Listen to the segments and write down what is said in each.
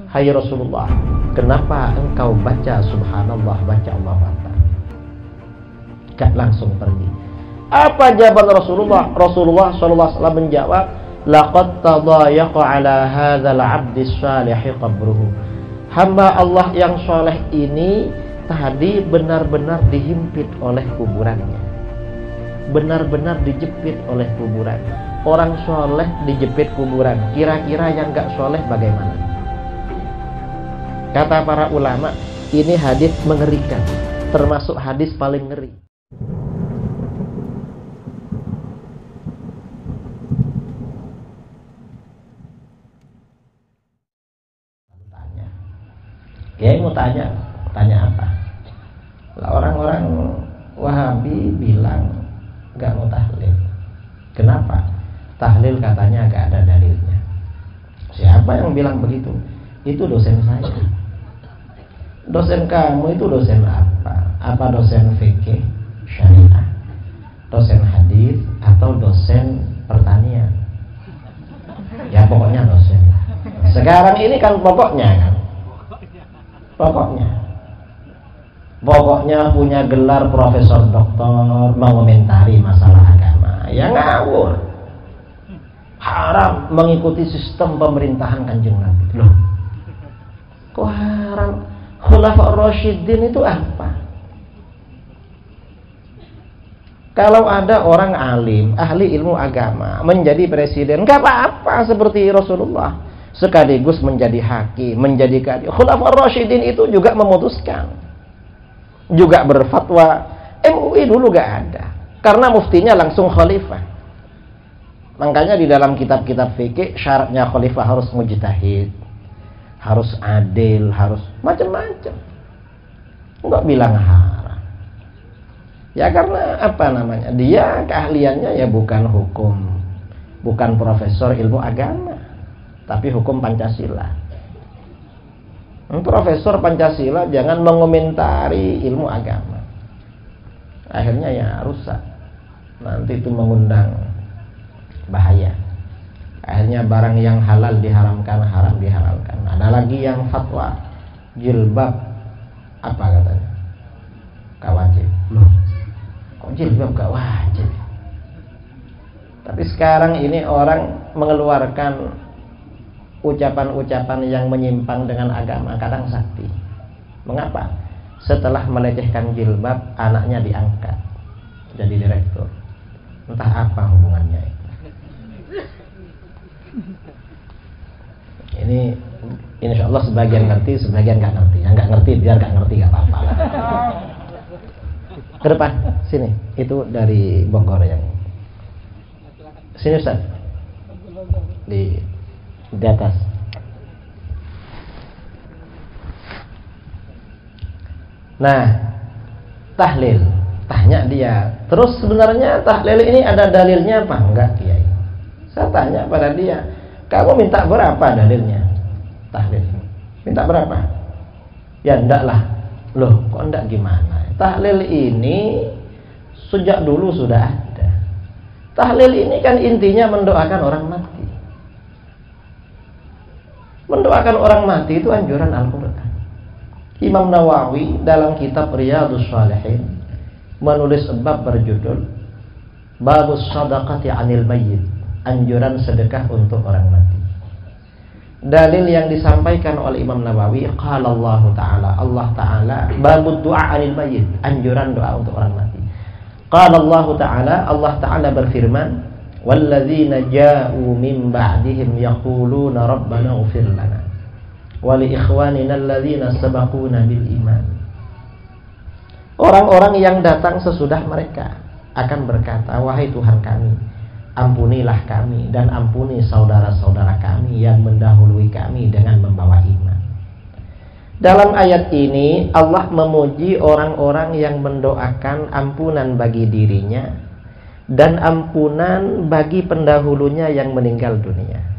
"Hai Rasulullah, kenapa engkau baca subhanallah, baca Allahu Akbar?" Gak langsung pergi. Apa jawaban Rasulullah? Rasulullah SAW menjawab, "Laqad tadayaqa ala hadzal 'abdis shalihi qabruhu." Hamba Allah yang soleh ini tadi benar-benar dihimpit oleh kuburannya, benar-benar dijepit oleh kuburan. Orang soleh dijepit kuburan, kira-kira yang gak soleh bagaimana? Kata para ulama, ini hadis mengerikan, termasuk hadis paling ngeri. Ya, mau tanya apa? Lah orang-orang Wahabi bilang nggak mau tahlil. Kenapa? Tahlil katanya nggak ada dalilnya. Siapa yang bilang begitu? Itu dosen saya. Dosen kamu itu dosen apa? Apa dosen fikih syariah, dosen hadis, atau dosen pertanian? Ya pokoknya dosen. Sekarang ini kan pokoknya kan. Pokoknya punya gelar profesor doktor, mengomentari masalah agama. Ya ngawur. Haram mengikuti sistem pemerintahan Kanjeng Nabi. Loh, kok haram? Khulafaur Rasyidin itu apa? Kalau ada orang alim, ahli ilmu agama menjadi presiden, gak apa-apa seperti Rasulullah. Sekaligus menjadi hakim, menjadi kadhi. Khulafaur Rasyidin itu juga memutuskan, juga berfatwa. MUI dulu gak ada, karena muftinya langsung khalifah. Makanya di dalam kitab-kitab fikih syaratnya khalifah harus mujtahid, harus adil, harus macam-macam. Enggak bilang haram. Ya karena apa namanya? Dia keahliannya ya bukan hukum, bukan profesor ilmu agama, tapi hukum Pancasila. Profesor Pancasila jangan mengomentari ilmu agama. Akhirnya ya rusak. Nanti itu mengundang bahaya. Akhirnya barang yang halal diharamkan, haram dihalalkan. Ada lagi yang fatwa jilbab apa katanya? Gak wajib. Loh, kok jilbab gak wajib? Tapi sekarang ini orang mengeluarkan ucapan-ucapan yang menyimpang dengan agama, kadang sakti. Mengapa? Setelah melecehkan jilbab, anaknya diangkat jadi direktur. Entah apa hubungannya itu. Ini insya Allah sebagian ngerti, sebagian nggak ngerti. Yang nggak ngerti biar nggak ngerti, nggak apa-apa. Ke depan, sini. Itu dari Bogor yang sini Ustaz. Di atas. Nah, tahlil. Tanya dia. Terus sebenarnya tahlil ini ada dalilnya apa enggak, Kiai? Saya tanya pada dia, kamu minta berapa dalilnya? Tahlil. Minta berapa? Ya enggak lah. Loh, kok enggak gimana? Tahlil ini sejak dulu sudah ada. Tahlil ini kan intinya mendoakan orang mati. Mendoakan orang mati itu anjuran Al-Quran. Imam Nawawi dalam kitab Riyadhus Shalihin menulis bab berjudul Babus Shadaqati 'anil Mayyit, anjuran sedekah untuk orang mati. Dalil yang disampaikan oleh Imam Nawawi, qala Allah Ta'ala, Allah Ta'ala, babud du'a 'anil mayyit, anjuran doa untuk orang mati. Qala Allah Ta'ala, Allah Ta'ala berfirman, walladzina ja'u min ba'dihim yaquluna rabbana ighfir lana wa li ikhwanina alladzina sabaquna bil iman. Orang-orang yang datang sesudah mereka akan berkata, wahai Tuhan kami, ampunilah kami dan ampuni saudara-saudara kami yang mendahului kami dengan membawa iman. Dalam ayat ini Allah memuji orang-orang yang mendoakan ampunan bagi dirinya dan ampunan bagi pendahulunya yang meninggal dunia.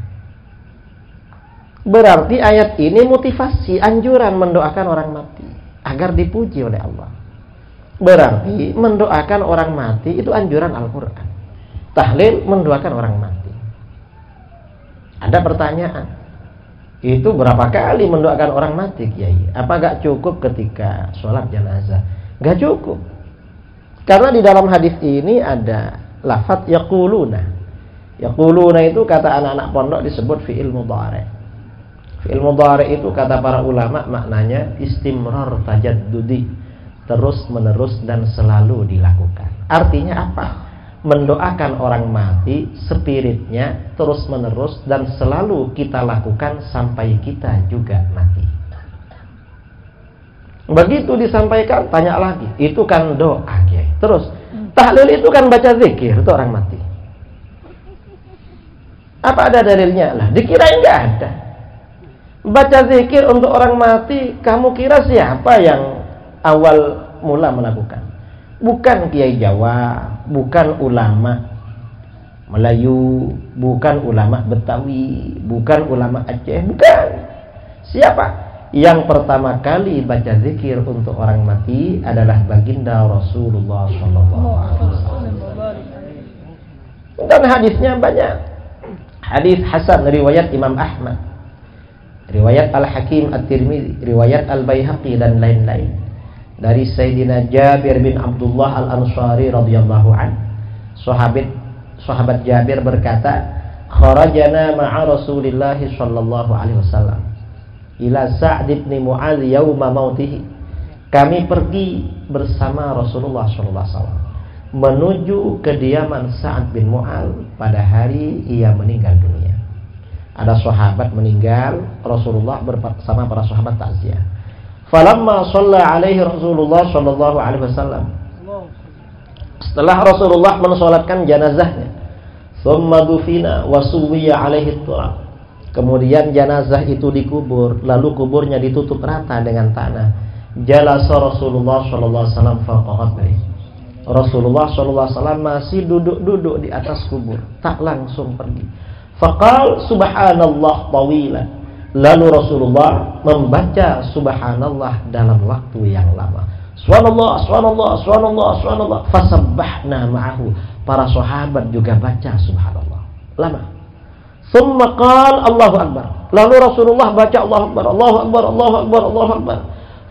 Berarti ayat ini motivasi, anjuran mendoakan orang mati agar dipuji oleh Allah. Berarti mendoakan orang mati itu anjuran Al-Quran. Tahlil mendoakan orang mati. Ada pertanyaan, Itu berapa kali mendoakan orang mati, Kiai? Apa gak cukup ketika sholat jenazah? Gak cukup. Karena di dalam hadis ini ada lafaz yaquluna. Yaquluna itu kata anak-anak pondok disebut fi'il mudhari'. Fi'il mudhari' itu kata para ulama maknanya istimrar tajaddudi, terus menerus dan selalu dilakukan. Artinya apa? Mendoakan orang mati spiritnya terus menerus dan selalu kita lakukan sampai kita juga mati. Begitu disampaikan, tanya lagi, itu kan doa, Kiai. Terus tahlil itu kan baca zikir, itu orang mati. Apa ada dalilnya? Lah, dikirain nggak ada. Baca zikir untuk orang mati, kamu kira siapa yang awal mula melakukan? Bukan Kiai Jawa, bukan ulama Melayu, bukan ulama Betawi, bukan ulama Aceh, bukan. Siapa? Yang pertama kali baca zikir untuk orang mati adalah baginda Rasulullah SAW. Dan hadisnya banyak. Hadis Hasan riwayat Imam Ahmad, riwayat Al-Hakim At-Tirmidzi, riwayat Al-Baihaqi dan lain-lain. Dari Sayyidina Jabir bin Abdullah Al-Ansari radhiyallahu an, sahabat Jabir berkata, kharajana ma'a Rasulillah sallallahu alaihi wasallam ila Sa'd bin Mu'adz yauma mautihi. Kami pergi bersama Rasulullah sallallahu alaihi wasallam menuju kediaman Sa'd bin Mu'adz pada hari ia meninggal dunia. Ada sahabat meninggal, Rasulullah bersama para sahabat takziah. Falamma shalla alaihi Rasulullah sallallahu alaihi wasallam. Setelah Rasulullah mensolatkan jenazahnya, thumma dufina wa suwiya alaihi turab. Kemudian jenazah itu dikubur, lalu kuburnya ditutup rata dengan tanah. Jalasa Rasulullah sallallahu alaihi wasallam fawqa qabri. Rasulullah sallallahu alaihi wasallam masih duduk-duduk di atas kubur, tak langsung pergi. Faqal subhanallah tawilan. Lalu Rasulullah membaca subhanallah dalam waktu yang lama. Subhanallah, subhanallah, subhanallah, subhanallah. Fasabbahna ma'ahu. Para sahabat juga baca subhanallah. Lama. Tsumma qala Allahu akbar. Lalu Rasulullah baca Allahu akbar, Allahu akbar, Allahu akbar, Allahu akbar.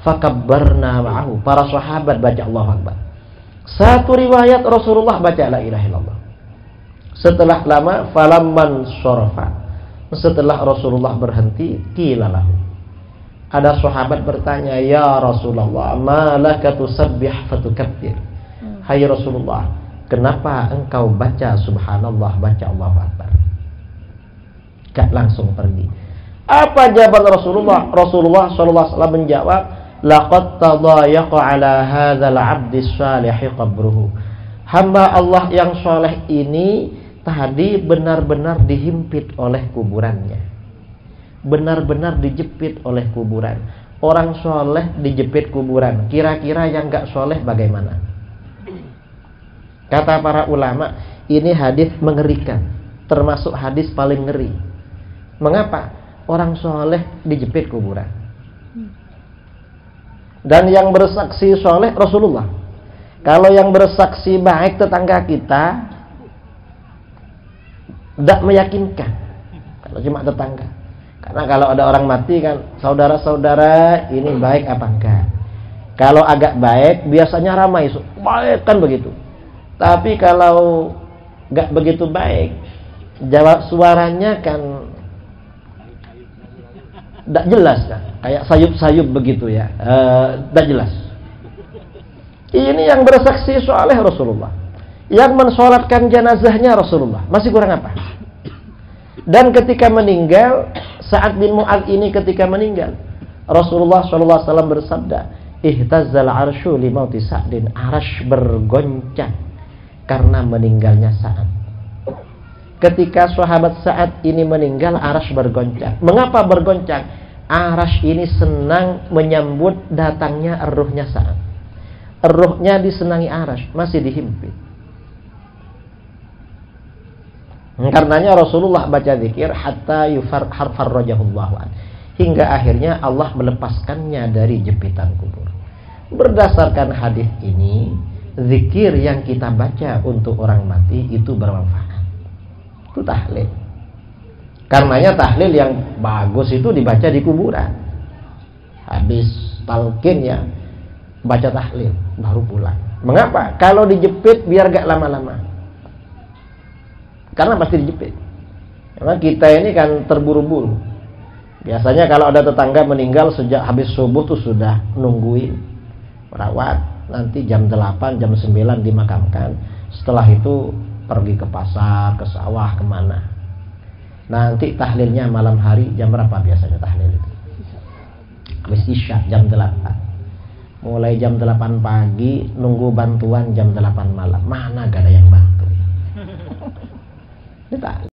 Fakabbarna ma'ahu. Para sahabat baca Allahu akbar. Satu riwayat Rasulullah baca la ilaha illallah. Setelah lama falamman syarafa. Setelah Rasulullah berhenti, qilalahu. Ada sahabat bertanya, ya Rasulullah, ma laka tusabbih fatukabbir. Hai Rasulullah, kenapa engkau baca subhanallah, baca Allahu akbar? Gak langsung pergi. Apa jawaban Rasulullah? Rasulullah sallallahu alaihi wasallam menjawab, laqad tadayaqa ala hadzal 'abdi shalih qabruhu. Hamba Allah yang saleh ini tadi benar-benar dihimpit oleh kuburannya, benar-benar dijepit oleh kuburan. Orang soleh dijepit kuburan, kira-kira yang gak soleh bagaimana? Kata para ulama, ini hadis mengerikan, termasuk hadis paling ngeri. Mengapa? Orang soleh dijepit kuburan. Dan yang bersaksi soleh Rasulullah. Kalau yang bersaksi baik tetangga kita, tidak meyakinkan kalau cuma tetangga. Karena kalau ada orang mati kan, saudara-saudara ini baik apa enggak. Kalau agak baik biasanya ramai, baik kan begitu. Tapi kalau enggak begitu baik, jawab suaranya kan tidak jelas kan, kayak sayup-sayup begitu ya, tidak jelas. Ini yang bersaksi soleh Rasulullah, yang mensolatkan jenazahnya Rasulullah, masih kurang apa? Dan ketika meninggal, Sa'ad bin Mu'adz ini ketika meninggal, Rasulullah SAW bersabda, ihtazzal arsyu li mauti Sa'din. Arsy bergoncang karena meninggalnya Sa'ad. Ketika sahabat Sa'ad ini meninggal, arsy bergoncang. Mengapa bergoncang? Arsy ini senang menyambut datangnya ruhnya Sa'ad. Ruhnya disenangi arsy, masih dihimpit. Karenanya Rasulullah baca zikir hatta yufarrajahullahu an, hingga akhirnya Allah melepaskannya dari jepitan kubur. Berdasarkan hadis ini, zikir yang kita baca untuk orang mati itu bermanfaat. Itu tahlil. Karenanya tahlil yang bagus itu dibaca di kuburan. Habis talqin ya, baca tahlil baru pulang. Mengapa? Kalau dijepit biar gak lama-lama. Karena pasti dijepit. Karena kita ini kan terburu-buru. Biasanya kalau ada tetangga meninggal sejak habis subuh tuh sudah nungguin perawat, nanti jam 8, jam 9 dimakamkan. Setelah itu pergi ke pasar, ke sawah, kemana. Nanti tahlilnya malam hari jam berapa biasanya tahlil itu? Habis isya jam 8. Mulai jam 8 pagi nunggu bantuan jam 8 malam. Mana gak ada yang bantu. Ini tahlil.